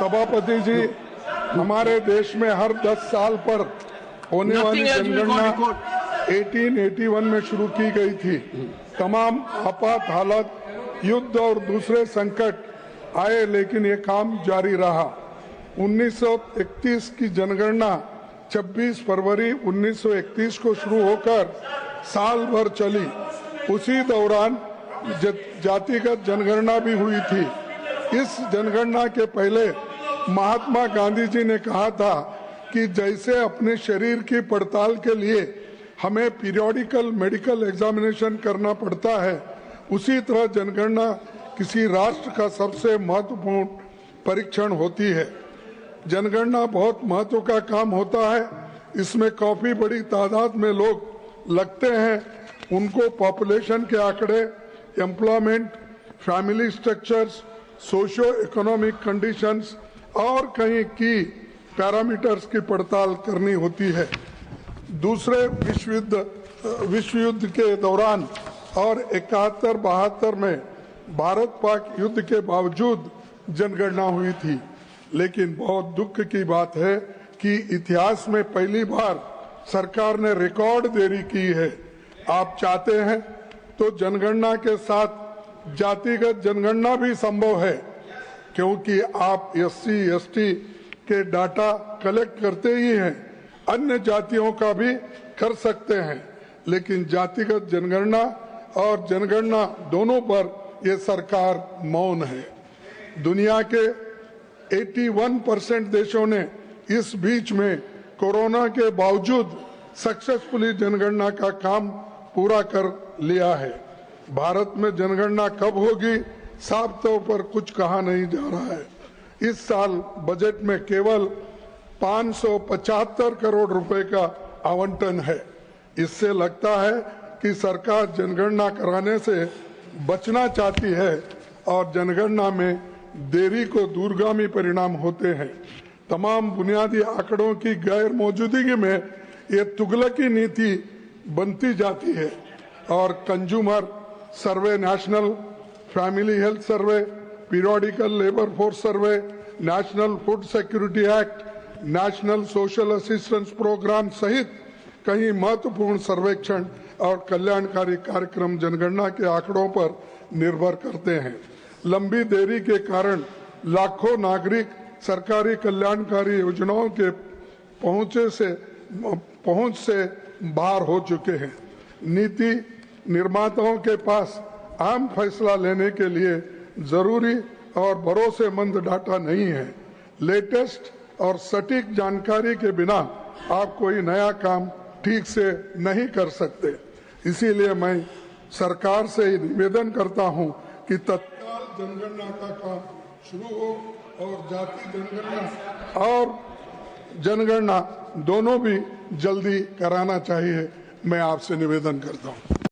सभापति जी, हमारे देश में हर 10 साल पर होने वाली जनगणना 1881 में शुरू की गई थी। तमाम आपात हालत, युद्ध और दूसरे संकट आए, लेकिन ये काम जारी रहा। 1931 की जनगणना 26 फरवरी 1931 को शुरू होकर साल भर चली। उसी दौरान जातिगत जनगणना भी हुई थी। इस जनगणना के पहले महात्मा गांधी जी ने कहा था कि जैसे अपने शरीर की पड़ताल के लिए हमें पीरियोडिकल मेडिकल एग्जामिनेशन करना पड़ता है, उसी तरह जनगणना किसी राष्ट्र का सबसे महत्वपूर्ण परीक्षण होती है। जनगणना बहुत महत्व का काम होता है। इसमें काफी बड़ी तादाद में लोग लगते हैं। उनको पॉपुलेशन के आंकड़े, employment, family structures, socio economic conditions और कई की पैरामीटर्स की पड़ताल करनी होती है। दूसरे विश्व युद्ध के दौरान और 71-72 में भारत पाक युद्ध के बावजूद जनगणना हुई थी, लेकिन बहुत दुख की बात है कि इतिहास में पहली बार सरकार ने रिकॉर्ड देरी की है। आप चाहते हैं तो जनगणना के साथ जातिगत जनगणना भी संभव है, क्योंकि आप SC ST के डाटा कलेक्ट करते ही हैं, अन्य जातियों का भी कर सकते हैं, लेकिन जातिगत जनगणना और जनगणना दोनों पर ये सरकार मौन है। दुनिया के 81% देशों ने इस बीच में कोरोना के बावजूद सक्सेसफुली जनगणना का काम पूरा कर लिया है। भारत में जनगणना कब होगी, साफ तौर पर कुछ कहा नहीं जा रहा है। इस साल बजट में केवल 575 करोड़ रुपए का आवंटन है। इससे लगता है कि सरकार जनगणना कराने से बचना चाहती है और जनगणना में देरी को दूरगामी परिणाम होते हैं। तमाम बुनियादी आंकड़ों की गैर मौजूदगी में ये तुगलकी नीति बनती जाती है और consumer survey, national family health survey, periodical labour force survey, national food security act, national social assistance programme सहित कई महत्वपूर्ण सर्वेक्षण और कल्याणकारी कार्यक्रम जनगणना के आंकड़ों पर निर्भर करते हैं। लंबी देरी के कारण लाखों नागरिक सरकारी कल्याणकारी योजनाओं के पहुंच से बाहर हो चुके हैं। नीति निर्माताओं के पास आम फैसला लेने के लिए जरूरी और भरोसेमंद डाटा नहीं है। लेटेस्ट और सटीक जानकारी के बिना आप कोई नया काम ठीक से नहीं कर सकते। इसीलिए मैं सरकार से निवेदन करता हूं कि तत्काल जनगणना का काम शुरू हो और जाति जनगणना और जनगणना दोनों भी जल्दी कराना चाहिए। मैं आपसे निवेदन करता हूं।